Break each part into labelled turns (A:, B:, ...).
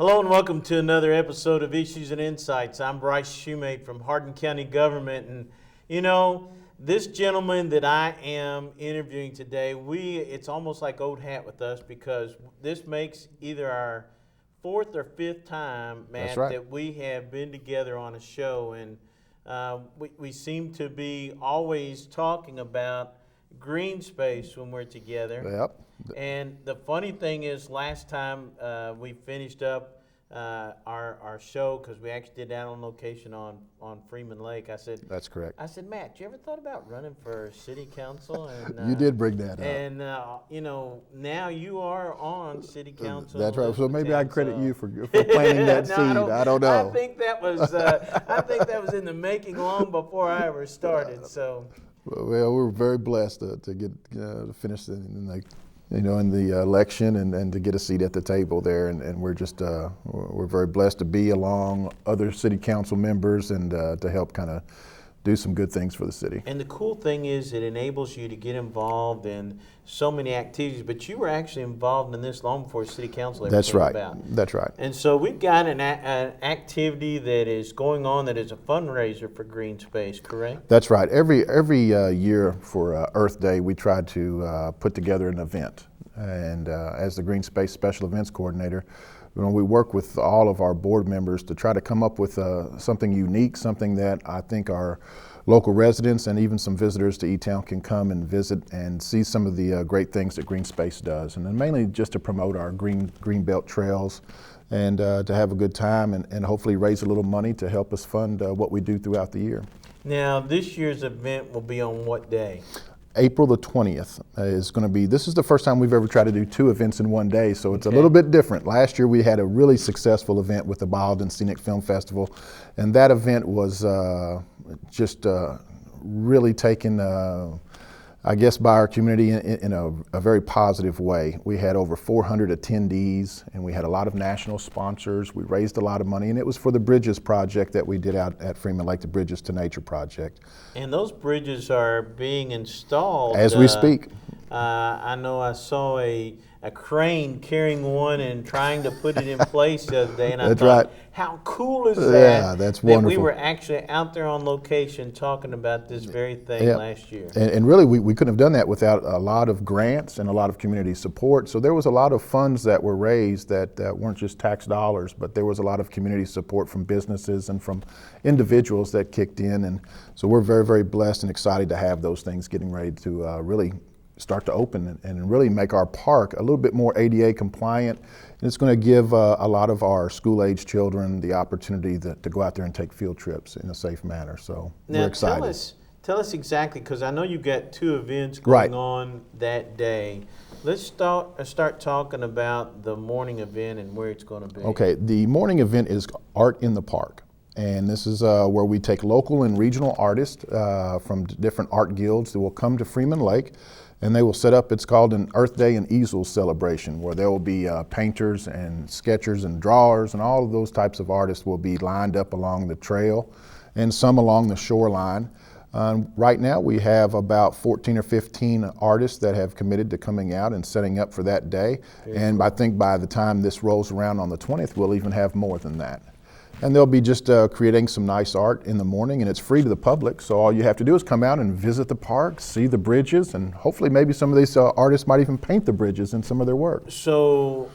A: Hello and welcome to another episode of Issues and Insights. I'm Bryce Shoemate from Hardin County Government, and you know, this gentleman that I am interviewing today, it's almost like old hat with us because this makes either our fourth or fifth time, Matt, that we have been together on a show, and we seem to be always talking about Greenspace when we're together.
B: Yep.
A: And the funny thing is, last time we finished up our show, because we actually did that on location on Freeman Lake, I said,
B: That's correct.
A: I said, Matt, you ever thought about running for city council? And,
B: you did bring that up.
A: And, you know, now you are on city council.
B: That's right. So maybe I credit you for planting that seed. I don't know.
A: I think that was in the making long before I ever started. So.
B: Well, we're very blessed to get to finish in the election and to get a seat at the table there, and we're very blessed to be along other city council members and to help kind of do some good things for the city.
A: And the cool thing is it enables you to get involved in so many activities, but you were actually involved in this long before city council ever came about.
B: That's right.
A: And so we've got an activity that is going on that is a fundraiser for Greenspace, correct?
B: That's right. Every year for Earth Day, we try to put together an event. And as the Greenspace Special Events Coordinator, we work with all of our board members to try to come up with something unique, something that I think our local residents and even some visitors to E-Town can come and visit and see some of the great things that Greenspace does. And then mainly just to promote our green belt trails and to have a good time and hopefully raise a little money to help us fund what we do throughout the year.
A: Now, this year's event will be on what day?
B: April the 20th is going to be, this is the first time we've ever tried to do two events in one day, so it's a little bit different. Last year we had a really successful event with the Baldwin Scenic Film Festival, and that event was just really taken, I guess, by our community in a very positive way. We had over 400 attendees, and we had a lot of national sponsors. We raised a lot of money, and it was for the Bridges project that we did out at Freeman Lake, the Bridges to Nature project.
A: And those bridges are being installed
B: as we speak.
A: I know I saw a crane carrying one and trying to put it in place the other day, and I thought, how cool is that?
B: Yeah, that's wonderful.
A: That we were actually out there on location talking about this very thing last year.
B: And really, we couldn't have done that without a lot of grants and a lot of community support. So there was a lot of funds that were raised that weren't just tax dollars, but there was a lot of community support from businesses and from individuals that kicked in. And so we're very, very blessed and excited to have those things getting ready to really start to open and really make our park a little bit more ADA compliant. And it's going to give a lot of our school-age children the opportunity to go out there and take field trips in a safe manner. So we're excited.
A: Now tell us exactly, because I know you've got two events going on that day. Let's start talking about the morning event and where it's going to be.
B: Okay, the morning event is Art in the Park. And this is where we take local and regional artists from different art guilds that will come to Freeman Lake, and they will set up, it's called an Earth Day and Easel celebration, where there will be painters and sketchers and drawers, and all of those types of artists will be lined up along the trail and some along the shoreline. Right now we have about 14 or 15 artists that have committed to coming out and setting up for that day. And I think by the time this rolls around on the 20th, we'll even have more than that. And they'll be just creating some nice art in the morning, and it's free to the public. So all you have to do is come out and visit the park, see the bridges, and hopefully maybe some of these artists might even paint the bridges in some of their work.
A: So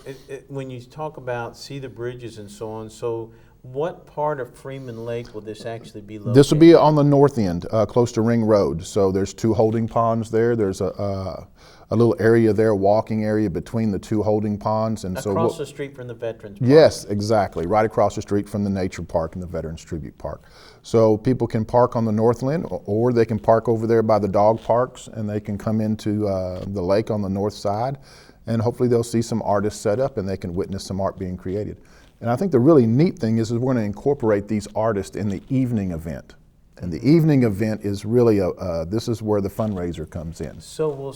A: when you talk about see the bridges and so on, so what part of Freeman Lake will this actually be located?
B: This will be on the north end, close to Ring Road. So there's two holding ponds there. There's a little area there, walking area between the two holding ponds. And
A: across the street from the Veterans Park.
B: Yes, exactly. Right across the street from the Nature Park and the Veterans Tribute Park. So people can park on the north end, or they can park over there by the dog parks, and they can come into the lake on the north side. And hopefully they'll see some artists set up and they can witness some art being created. And I think the really neat thing is we're going to incorporate these artists in the evening event. And the evening event is really this is where the fundraiser comes in.
A: So will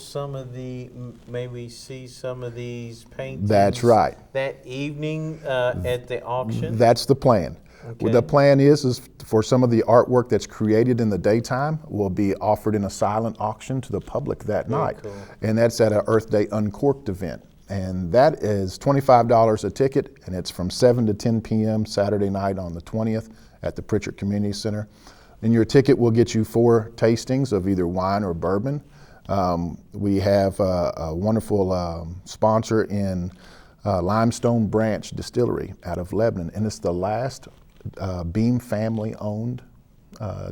A: may we see some of these paintings?
B: That's right.
A: That evening at the auction?
B: That's the plan.
A: Okay.
B: What the plan is for some of the artwork that's created in the daytime will be offered in a silent auction to the public that night.
A: Cool.
B: And that's at an Earth Day Uncorked event. And that is $25 a ticket, and it's from 7 to 10 p.m. Saturday night on the 20th at the Pritchard Community Center. And your ticket will get you 4 tastings of either wine or bourbon. We have a wonderful sponsor in Limestone Branch Distillery out of Lebanon, and it's the last Beam family-owned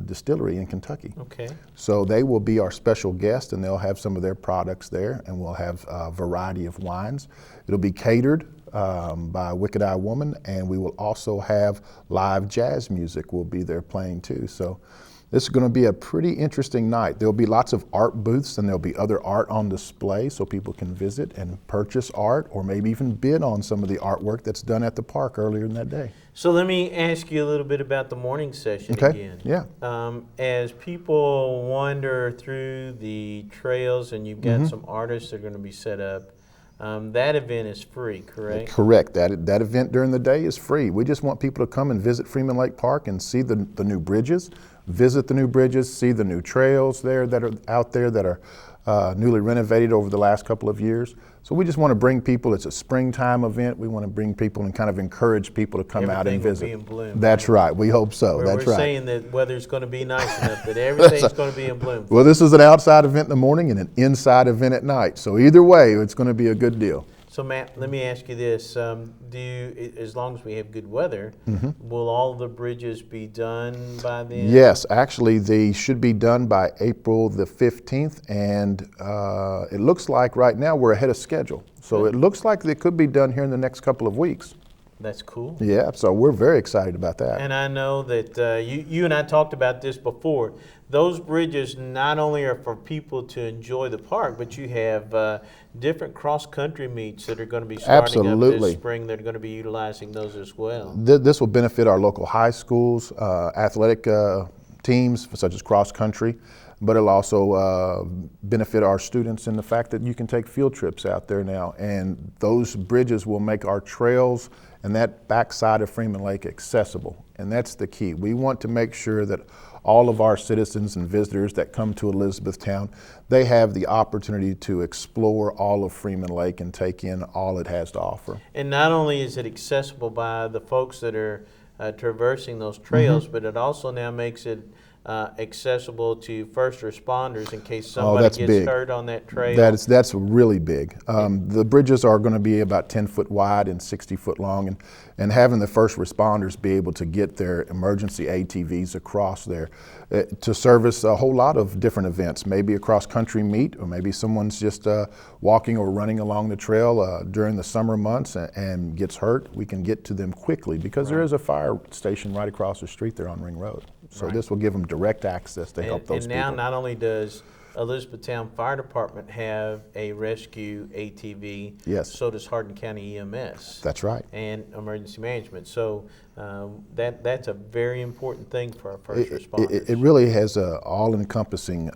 B: distillery in Kentucky.
A: Okay.
B: So they will be our special guest, and they'll have some of their products there, and we'll have a variety of wines. It'll be catered by Wicked Eye Woman, and we will also have live jazz music will be there playing too. So this is going to be a pretty interesting night. There'll be lots of art booths, and there'll be other art on display so people can visit and purchase art, or maybe even bid on some of the artwork that's done at the park earlier in that day.
A: So let me ask you a little bit about the morning session again.
B: Yeah.
A: As people wander through the trails and you've got some artists that are going to be set up, that event is free, correct?
B: Correct. That event during the day is free. We just want people to come and visit Freeman Lake Park and see the new bridges, visit the new bridges, see the new trails there that are out there that are newly renovated over the last couple of years. So we just want to bring people, it's a springtime event, we want to bring people and kind of encourage people to come out and visit.
A: Everything will be in bloom.
B: That's right, we hope so, that's
A: We're
B: right.
A: saying that weather's going to be nice enough that everything's going to be in bloom.
B: Well, this is an outside event in the morning and an inside event at night. So either way, it's going to be a good deal.
A: So Matt, let me ask you this: as long as we have good weather, will all the bridges be done by then?
B: Yes, actually, they should be done by April the 15th, and it looks like right now we're ahead of schedule. So it looks like they could be done here in the next couple of weeks.
A: That's cool.
B: Yeah, so we're very excited about that.
A: And I know that you and I talked about this before. Those bridges not only are for people to enjoy the park, but you have different cross-country meets that are going to be starting up this spring that are going to be utilizing those as well.
B: This will benefit our local high schools, athletic teams such as cross-country, but it'll also benefit our students in the fact that you can take field trips out there now, and those bridges will make our trails and that backside of Freeman Lake accessible, and that's the key. We want to make sure that all of our citizens and visitors that come to Elizabethtown, they have the opportunity to explore all of Freeman Lake and take in all it has to offer.
A: And not only is it accessible by the folks that are traversing those trails, but it also now makes it accessible to first responders in case somebody gets hurt on that trail.
B: That's really big. The bridges are going to be about 10 foot wide and 60 foot long, and having the first responders be able to get their emergency ATVs across there to service a whole lot of different events, maybe a cross-country meet, or maybe someone's just walking or running along the trail during the summer months and gets hurt. We can get to them quickly because there is a fire station right across the street there on Ring Road. So this will give them direct access to help those people.
A: And now not only does Elizabethtown Fire Department have a rescue ATV, so does Hardin County EMS.
B: That's right.
A: And emergency management. So that's a very important thing for our first responders.
B: It really has an all-encompassing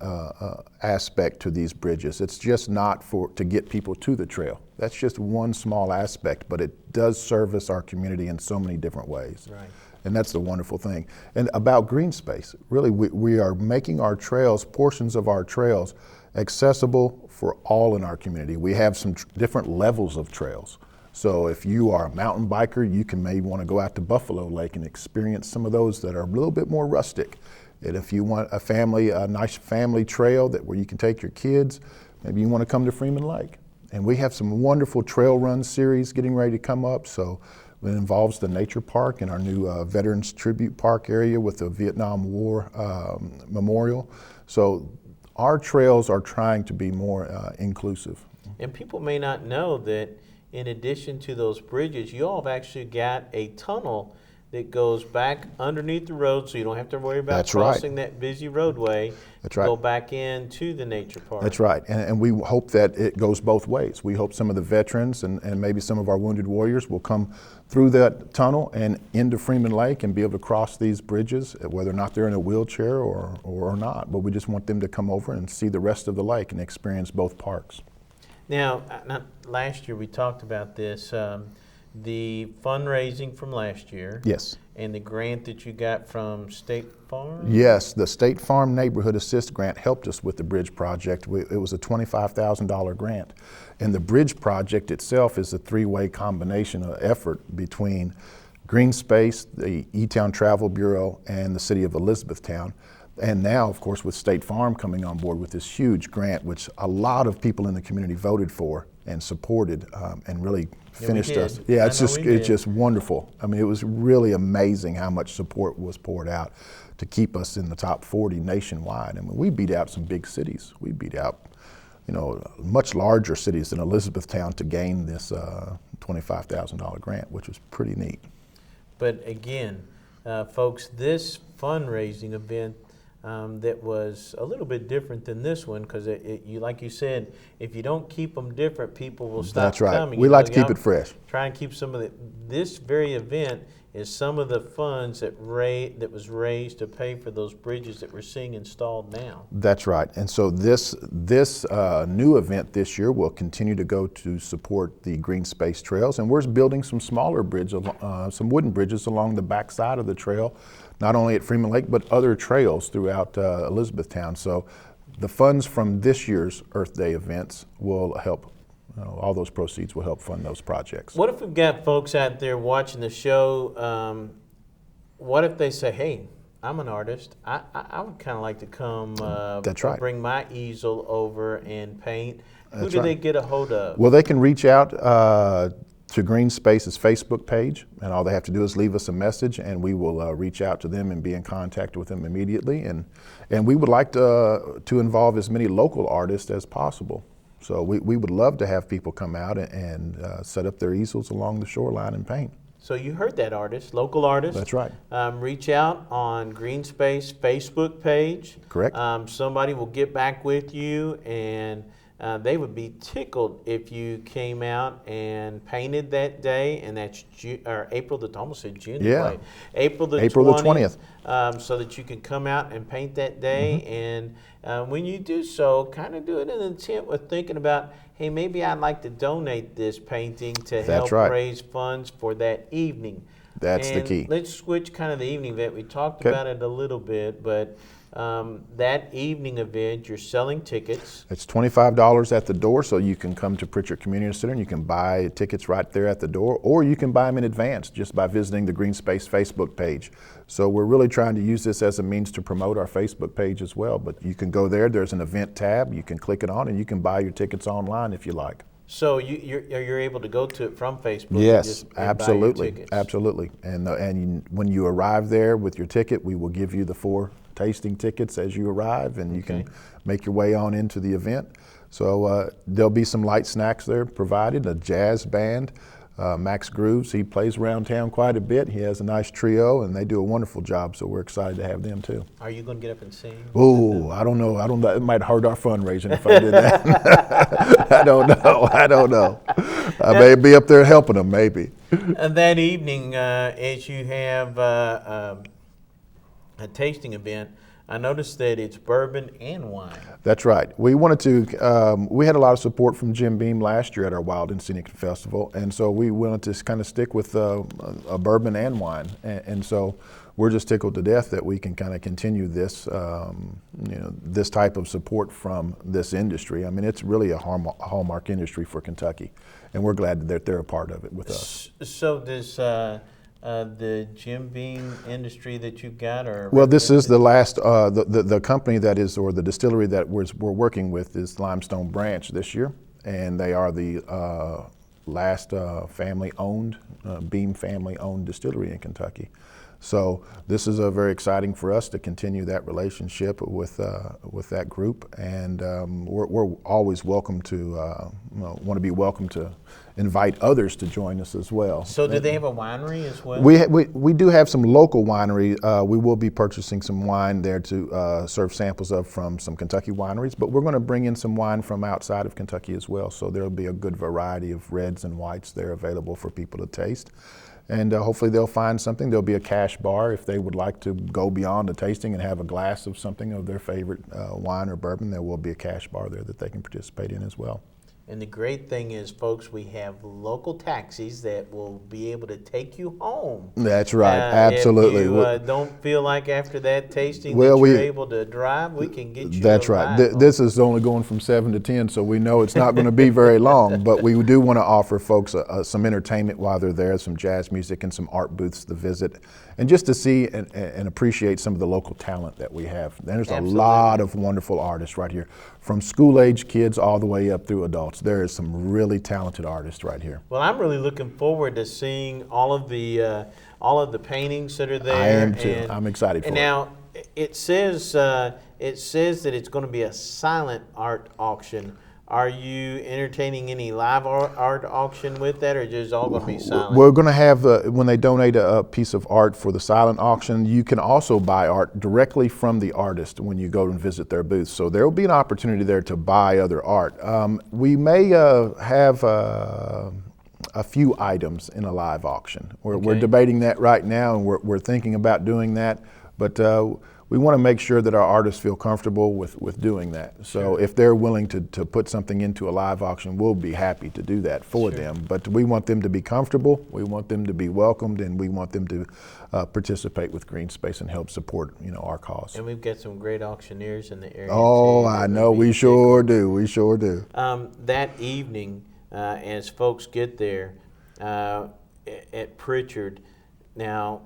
B: aspect to these bridges. It's just not to get people to the trail. That's just one small aspect, but it does service our community in so many different ways.
A: Right.
B: And that's the wonderful thing. And about Greenspace, really we are making our trails, portions of our trails, accessible for all in our community. We have some different levels of trails. So if you are a mountain biker, you can maybe want to go out to Buffalo Lake and experience some of those that are a little bit more rustic. And if you want a nice family trail where you can take your kids, maybe you want to come to Freeman Lake. And we have some wonderful trail run series getting ready to come up. So it involves the Nature Park and our new Veterans Tribute Park area with the Vietnam War Memorial. So our trails are trying to be more inclusive.
A: And people may not know that in addition to those bridges, you all have actually got a tunnel that goes back underneath the road, so you don't have to worry about crossing that busy roadway. Go back into the nature park.
B: That's right, and we hope that it goes both ways. We hope some of the veterans and maybe some of our wounded warriors will come through that tunnel and into Freeman Lake and be able to cross these bridges, whether or not they're in a wheelchair or not. But we just want them to come over and see the rest of the lake and experience both parks.
A: Now, last year we talked about this. the fundraising from last year.
B: Yes.
A: And the grant that you got from State Farm?
B: Yes, the State Farm Neighborhood Assist Grant helped us with the bridge project. It was a $25,000 grant. And the bridge project itself is a three-way combination of effort between Greenspace, the E-Town Travel Bureau, and the City of Elizabethtown. And now, of course, with State Farm coming on board with this huge grant, which a lot of people in the community voted for and supported, and really finished us. Yeah, it's just wonderful. I mean, it was really amazing how much support was poured out to keep us in the top 40 nationwide. I mean, we beat out some big cities. We beat out, much larger cities than Elizabethtown to gain this $25,000 grant, which was pretty neat.
A: But again, folks, this fundraising event that was a little bit different than this one, because like you said, if you don't keep them different, people will stop
B: That's right.
A: coming.
B: We like to keep it fresh.
A: Try and keep some of this very event is some of the funds that was raised to pay for those bridges that we're seeing installed now.
B: That's right. And so this new event this year will continue to go to support the Greenspace trails, and we're building some smaller bridges, some wooden bridges along the backside of the trail, not only at Freeman Lake, but other trails throughout Elizabethtown. So the funds from this year's Earth Day events will help, all those proceeds will help fund those projects.
A: What if we've got folks out there watching the show, what if they say, hey, I'm an artist, I would kind of like to come
B: That's right.
A: bring my easel over and paint. Who
B: That's
A: do
B: right.
A: they get a hold of?
B: Well, they can reach out to Greenspace's Facebook page, and all they have to do is leave us a message, and we will reach out to them and be in contact with them immediately. And we would like to involve as many local artists as possible. So we would love to have people come out and set up their easels along the shoreline and paint.
A: So you heard that, artist, local artist.
B: That's right.
A: Reach out on Greenspace Facebook page.
B: Correct.
A: Somebody will get back with you, and they would be tickled if you came out and painted that day, and that's April the, almost said June.
B: Yeah.
A: April the 20th. So that you can come out and paint that day. Mm-hmm. And when you do so, kind of do it in intent with thinking about, hey, maybe I'd like to donate this painting to help raise funds for that evening.
B: That's the key.
A: Let's switch kind of the evening event. We talked about it a little bit, but that evening event, you're selling tickets.
B: It's $25 at the door, so you can come to Pritchard Community Center and you can buy tickets right there at the door, or you can buy them in advance just by visiting the Greenspace Facebook page. So we're really trying to use this as a means to promote our Facebook page as well. But you can go there, there's an event tab, you can click it on, and you can buy your tickets online if you like.
A: So you're able to go to it from Facebook?
B: Yes,
A: and
B: absolutely,
A: buy your
B: absolutely. And when you arrive there with your ticket, we will give you the 4 tasting tickets as you arrive, and you can make your way on into the event. So there'll be some light snacks there provided, a jazz band. Max Grooves, he plays around town quite a bit. He has a nice trio, and they do a wonderful job, so we're excited to have them too.
A: Are you going to get up and sing?
B: Oh, I don't know. It might hurt our fundraising if I did that. I don't know. I may be up there helping them, maybe.
A: That evening, as you have a tasting event, I noticed that it's bourbon and wine.
B: That's right. We wanted to, we had a lot of support from Jim Beam last year at our Wild and Scenic Festival, and so we wanted to kind of stick with a bourbon and wine. And so we're just tickled to death that we can kind of continue this, this type of support from this industry. I mean, it's really a hallmark industry for Kentucky, and we're glad that they're a part of it with us.
A: So does the Jim Beam industry that you've got, or
B: well, this is the last. The company that is, or the distillery that we're working with is Limestone Branch this year, and they are the last family-owned, Beam family-owned distillery in Kentucky. So this is very exciting for us to continue that relationship with that group, and we're always welcome to want to be welcome to invite others to join us as well.
A: So do they have a winery as well?
B: We do have some local winery. We will be purchasing some wine there to serve samples of from some Kentucky wineries, but we're going to bring in some wine from outside of Kentucky as well. So there'll be a good variety of reds and whites there available for people to taste. And hopefully they'll find something. There'll be a cash bar if they would like to go beyond the tasting and have a glass of something of their favorite wine or bourbon. There will be a cash bar there that they can participate in as well.
A: And the great thing is, folks, we have local taxis that will be able to take you home.
B: That's right, absolutely.
A: If you don't feel like after that tasting
B: Well,
A: that you're able to drive, we can get you
B: That's
A: a
B: right.
A: ride home.
B: This is only going from 7 to 10, so we know it's not going to be very long, but we do want to offer folks some entertainment while they're there, some jazz music and some art booths to visit, and just to see and appreciate some of the local talent that we have. There's a lot of wonderful artists right here, from school-age kids all the way up through adults. There is some really talented artists right here.
A: Well, I'm really looking forward to seeing all of the paintings that are there.
B: I am too. I'm excited for it.
A: Now, it says that it's going to be a silent art auction. Are you entertaining any live art auction with that, or is it all going to be silent?
B: We're going to have, when they donate a piece of art for the silent auction, you can also buy art directly from the artist when you go and visit their booth. So there will be an opportunity there to buy other art. We may have a few items in a live auction. We're debating that right now, and we're thinking about doing that. But we want to make sure that our artists feel comfortable with doing that. So if they're willing to put something into a live auction, we'll be happy to do that for them. But we want them to be comfortable, we want them to be welcomed, and we want them to participate with Greenspace and help support our cause.
A: And we've got some great auctioneers in the area.
B: Oh,
A: too.
B: I know, we sure do, we sure do.
A: That evening, as folks get there at Pritchard, now,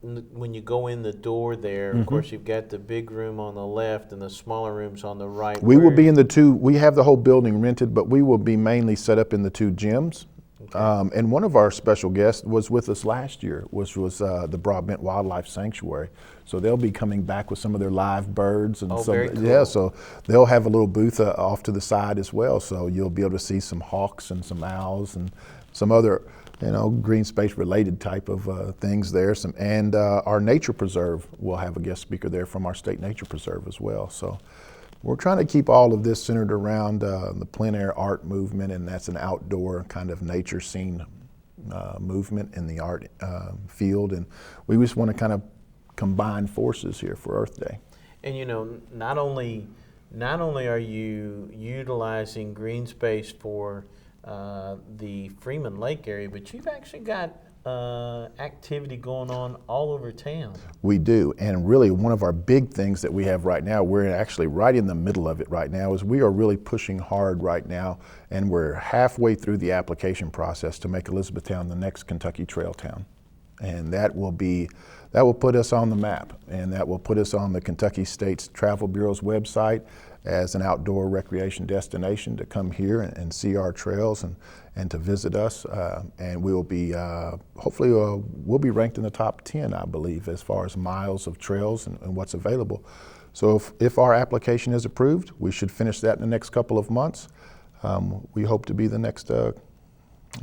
A: when you go in the door there, of course, you've got the big room on the left and the smaller rooms on the right.
B: We will be in the two, we have the whole building rented, but we will be mainly set up in the two gyms. And one of our special guests was with us last year, which was the Broadbent Wildlife Sanctuary. So they'll be coming back with some of their live birds. And
A: very cool.
B: Yeah, so they'll have a little booth off to the side as well. So you'll be able to see some hawks and some owls and some other Greenspace related type of things there. And our nature preserve will have a guest speaker there from our state nature preserve as well. So we're trying to keep all of this centered around the plein air art movement, and that's an outdoor kind of nature scene movement in the art field. And we just want to kind of combine forces here for Earth Day.
A: And not only are you utilizing Greenspace for the Freeman Lake area, but you've actually got activity going on all over town.
B: We do, and really one of our big things that we have right now, we're actually right in the middle of it right now, is we are really pushing hard right now, and we're halfway through the application process to make Elizabethtown the next Kentucky Trail Town. And that will put us on the map, and that will put us on the Kentucky State's Travel Bureau's website as an outdoor recreation destination to come here and see our trails and to visit us. And we'll be, hopefully we'll be ranked in the top 10, I believe, as far as miles of trails and what's available. So if our application is approved, we should finish that in the next couple of months. We hope to be the next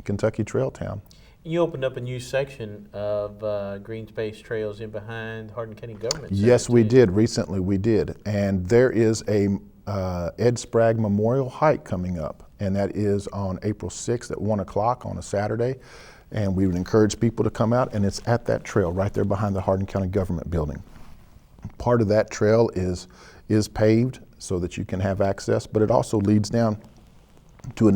B: Kentucky Trail Town.
A: You opened up a new section of Greenspace Trails in behind Hardin County Government Center.
B: Yes, we did. Recently we did. And there is a Ed Sprague Memorial Hike coming up, and that is on April 6th at 1 o'clock on a Saturday. And we would encourage people to come out, and it's at that trail right there behind the Hardin County Government Building. Part of that trail is paved so that you can have access, but it also leads down to a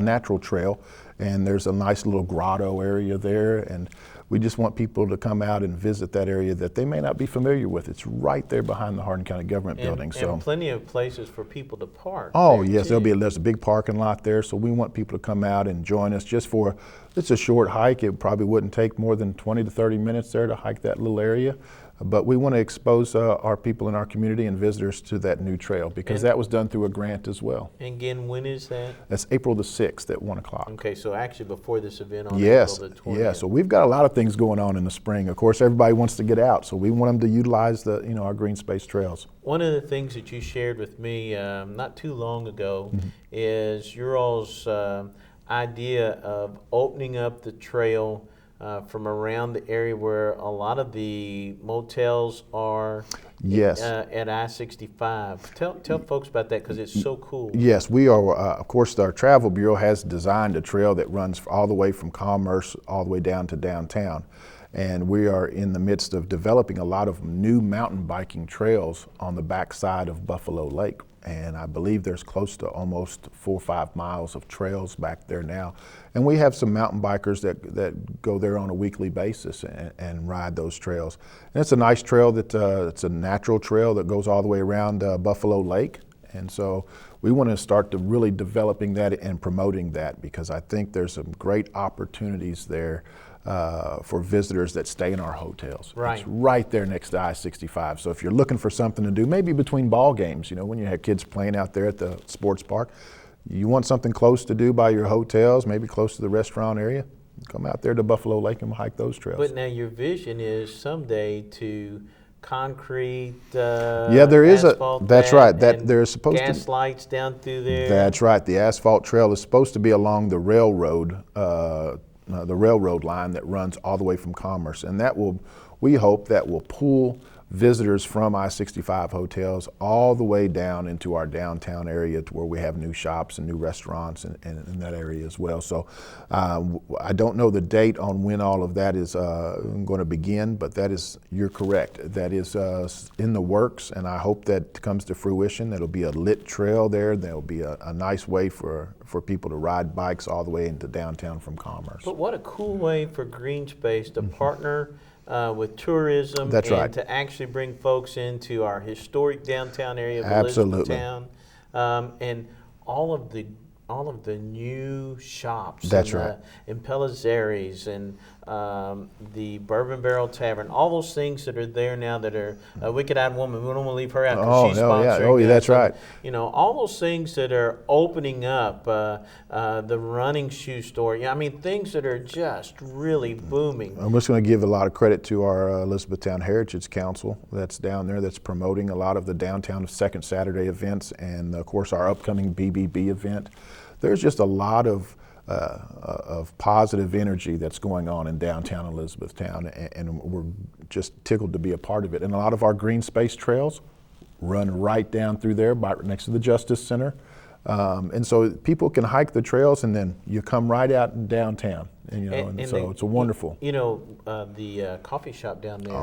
B: natural trail, and there's a nice little grotto area there, and we just want people to come out and visit that area that they may not be familiar with. It's right there behind the Hardin County Government Building.
A: And plenty of places for people to park.
B: Oh yes, there's a big parking lot there, so we want people to come out and join us just for, it's a short hike. It probably wouldn't take more than 20 to 30 minutes there to hike that little area. But we want to expose our people in our community and visitors to that new trail, because that was done through a grant as well.
A: And again, when is that?
B: That's April the 6th at 1 o'clock.
A: Okay, so actually before this event on
B: Yes,
A: April the 20th.
B: yeah, so we've got a lot of things going on in the spring. Of course, everybody wants to get out, so we want them to utilize our Greenspace trails.
A: One of the things that you shared with me not too long ago is your all's idea of opening up the trail from around the area where a lot of the motels are.
B: Yes.
A: At I-65. Tell folks about that, because it's so cool.
B: Yes, we are, of course, our Travel Bureau has designed a trail that runs all the way from Commerce all the way down to downtown. And we are in the midst of developing a lot of new mountain biking trails on the backside of Buffalo Lake. And I believe there's close to almost 4 or 5 miles of trails back there now. And we have some mountain bikers that go there on a weekly basis and ride those trails. And it's a nice trail that it's a natural trail that goes all the way around Buffalo Lake. And so we want to start to really developing that and promoting that, because I think there's some great opportunities there for visitors that stay in our hotels.
A: Right.
B: It's right there next to I-65. So if you're looking for something to do, maybe between ball games, you know, when you have kids playing out there at the sports park, you want something close to do by your hotels, maybe close to the restaurant area, come out there to Buffalo Lake and hike those trails.
A: But now your vision is someday to concrete,
B: yeah, there is
A: asphalt
B: that's
A: that,
B: right. That
A: and
B: there's supposed
A: gas lights down through there.
B: That's right. The asphalt trail is supposed to be along the railroad line that runs all the way from Commerce, and that will, we hope, that will pull visitors from I-65 hotels all the way down into our downtown area to where we have new shops and new restaurants in that area as well. So I don't know the date on when all of that is going to begin, but that is, you're correct, that is in the works, and I hope that comes to fruition. It'll be a lit trail there. There'll be a nice way for people to ride bikes all the way into downtown from Commerce.
A: But what a cool way for Greenspace to partner with tourism.
B: That's
A: and
B: right.
A: to actually bring folks into our historic downtown area of
B: Absolutely.
A: Elizabethtown, and all of the new shops.
B: That's
A: and,
B: right.
A: And Pelizeri's and the Bourbon Barrel Tavern, all those things that are there now that are Wicked-Eyed Woman. We don't want to leave her out because she's sponsoring.
B: Yeah, that's
A: us.
B: right.
A: You know, all those things that are opening up, the running shoe store. Yeah, I mean, things that are just really booming.
B: I'm just going to give a lot of credit to our Elizabethtown Heritage Council that's down there, that's promoting a lot of the downtown Second Saturday events, and of course our upcoming BBB event. There's just a lot of positive energy that's going on in downtown Elizabethtown, and we're just tickled to be a part of it. And a lot of our Greenspace trails run right down through there, next to the Justice Center. And so people can hike the trails, and then you come right out in downtown. And, you know, and so it's a wonderful.
A: You know, the coffee shop down there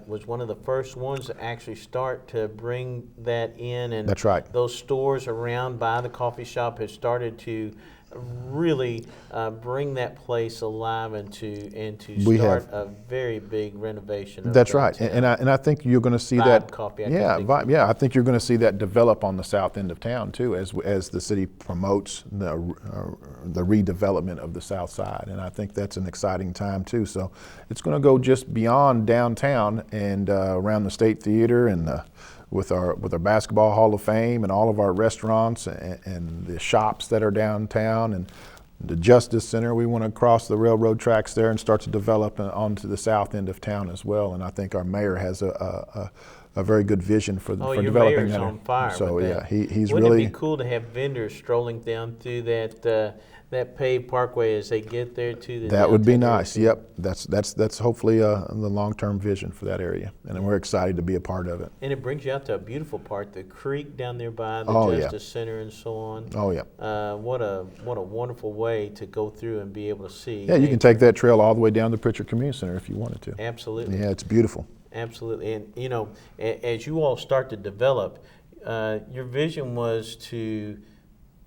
A: was one of the first ones to actually start to bring that in. And
B: that's right.
A: Those stores around by the coffee shop have started to really bring that place alive and to start a very big renovation of
B: that's right.
A: downtown.
B: And I think you're going to see
A: Vibe
B: that
A: coffee,
B: I think you're going to see that develop on the south end of town too, as the city promotes the redevelopment of the south side. And I think that's an exciting time too. So it's going to go just beyond downtown and around the State Theater and with our Basketball Hall of Fame and all of our restaurants and the shops that are downtown and the Justice Center. We want to cross the railroad tracks there and start to develop onto the south end of town as well. And I think our mayor has a very good vision for
A: your
B: developing
A: mayor's
B: that.
A: on fire.
B: So
A: with
B: yeah,
A: that.
B: he's
A: Wouldn't
B: really.
A: it be cool to have vendors strolling down through that paved parkway as they get there to the
B: That would be
A: downtown
B: nice.
A: area?
B: Yep, that's hopefully the long-term vision for that area, and we're excited to be a part of it.
A: And it brings you out to a beautiful part, the creek down there by the Justice Center and so on.
B: Oh yeah.
A: What a wonderful way to go through and be able to see.
B: Yeah, you can take that trail all the way down to Pritchard Community Center if you wanted to.
A: Absolutely.
B: Yeah, it's beautiful.
A: Absolutely. And you know, as you all start to develop, your vision was to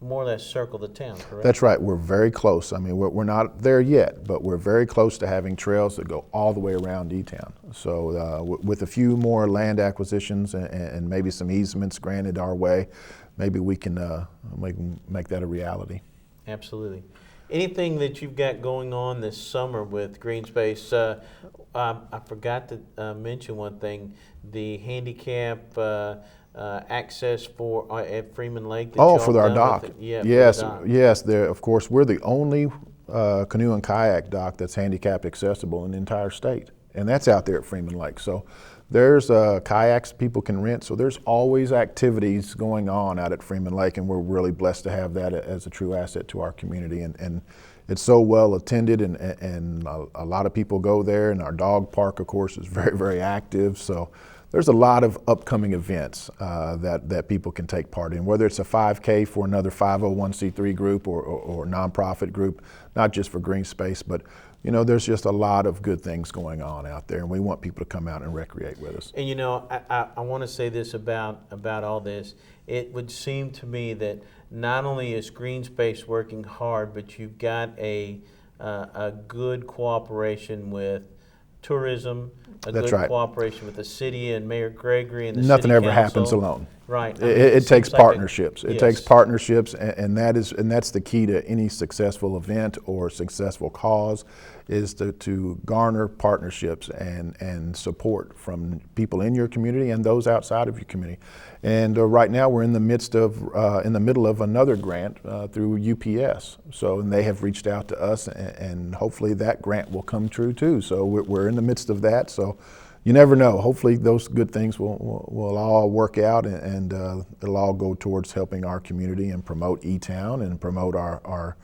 A: more or less circle the town, correct?
B: That's right. We're very close. I mean, we're not there yet, but we're very close to having trails that go all the way around E-Town. So with a few more land acquisitions and maybe some easements granted our way, maybe we can make that a reality.
A: Absolutely. Anything that you've got going on this summer with Greenspace? I forgot to mention one thing, the handicap access for at Freeman Lake.
B: For our dock. Yes,
A: for the dock.
B: Yes. Of course, we're the only canoe and kayak dock that's handicap accessible in the entire state, and that's out there at Freeman Lake. So there's kayaks people can rent. So there's always activities going on out at Freeman Lake, and we're really blessed to have that as a true asset to our community. And it's so well attended, and a lot of people go there. And our dog park, of course, is very, very active. So there's a lot of upcoming events that people can take part in, whether it's a 5K for another 501c3 group or nonprofit group, not just for Greenspace, but you know, there's just a lot of good things going on out there, and we want people to come out and recreate with us.
A: And you know, I want to say this about all this. It would seem to me that not only is Greenspace working hard, but you've got a good cooperation with tourism,
B: That's
A: good
B: right.
A: cooperation with the city and Mayor Gregory and the
B: Nothing
A: city
B: ever
A: council.
B: happens alone.
A: Right. I mean,
B: It takes
A: seems like
B: partnerships. It
A: yes.
B: takes partnerships, and that's the key to any successful event or successful cause, is to garner partnerships and support from people in your community and those outside of your community. And right now we're in the middle of another grant through UPS. So, and they have reached out to us, and hopefully that grant will come true too. So we're in the midst of that. So. You never know. Hopefully those good things will all work out, and it'll all go towards helping our community and promote E-Town and promote our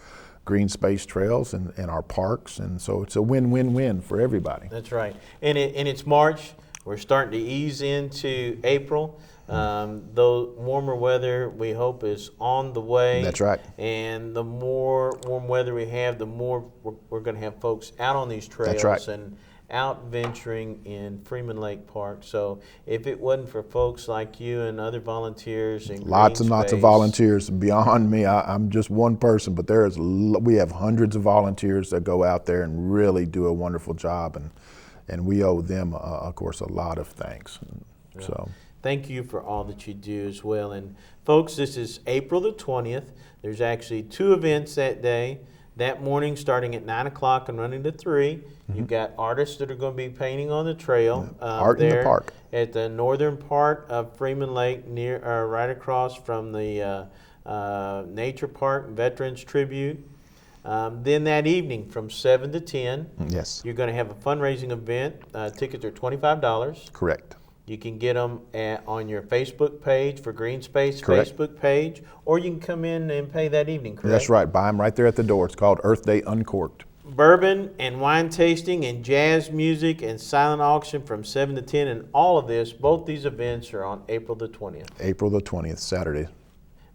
B: green space trails and our parks. And so it's a win-win-win for everybody.
A: That's right. And it's March. We're starting to ease into April. Though warmer weather, we hope, is on the way.
B: That's right.
A: And the more warm weather we have, the more we're going to have folks out on these trails.
B: That's right.
A: And out venturing in Freeman Lake Park. So if it wasn't for folks like you and other volunteers and
B: lots and lots of volunteers beyond me. I'm just one person, but we have hundreds of volunteers that go out there and really do a wonderful job, and we owe them, of course, a lot of thanks.
A: Yeah.
B: So
A: thank you for all that you do as well. And folks, this is April the 20th. There's actually 2 events that day. That morning, starting at 9 o'clock and running to 3, you've got artists that are going to be painting on the trail.
B: Art in the park.
A: At the northern part of Freeman Lake, right across from the Nature Park Veterans Tribute. Then that evening, from 7 to 10,
B: yes,
A: you're going to have a fundraising event. Tickets are $25.
B: Correct.
A: You can get them on your Facebook page for Greenspace
B: Correct.
A: Facebook page, or you can come in and pay that evening, correct?
B: That's right. Buy them right there at the door. It's called Earth Day Uncorked.
A: Bourbon and wine tasting and jazz music and silent auction from 7 to 10, and all of this, both these events are on April the 20th.
B: April the 20th, Saturday.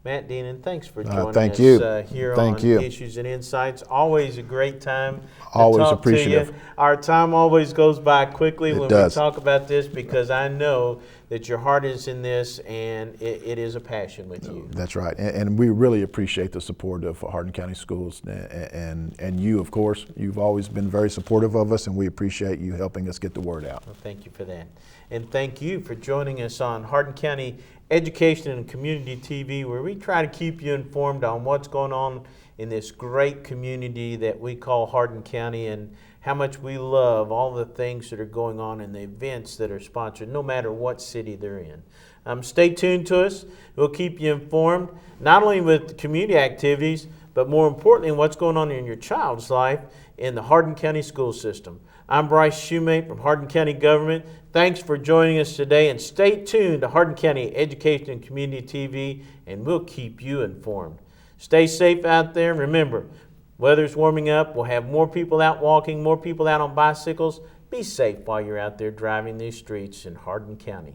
A: Matt Deneen, thanks for joining
B: thank
A: us
B: you.
A: Here
B: Thank
A: on
B: you.
A: Issues and Insights. Always a great time to
B: Always
A: talk
B: appreciative.
A: to you. Our time always goes by quickly
B: It
A: when
B: does.
A: we talk about this, because I know that your heart is in this, and it is a passion with you.
B: That's right, and we really appreciate the support of Hardin County Schools, and you, of course. You've always been very supportive of us, and we appreciate you helping us get the word out.
A: Well, thank you for that. And thank you for joining us on Hardin County Education and Community TV, where we try to keep you informed on what's going on in this great community that we call Hardin County, and how much we love all the things that are going on and the events that are sponsored, no matter what city they're in. Stay tuned to us. We'll keep you informed, not only with community activities, but more importantly, what's going on in your child's life in the Hardin County school system. I'm Bryce Shoemate from Hardin County Government. Thanks for joining us today, and stay tuned to Hardin County Education and Community TV, and we'll keep you informed. Stay safe out there. Remember, weather's warming up. We'll have more people out walking, more people out on bicycles. Be safe while you're out there driving these streets in Hardin County.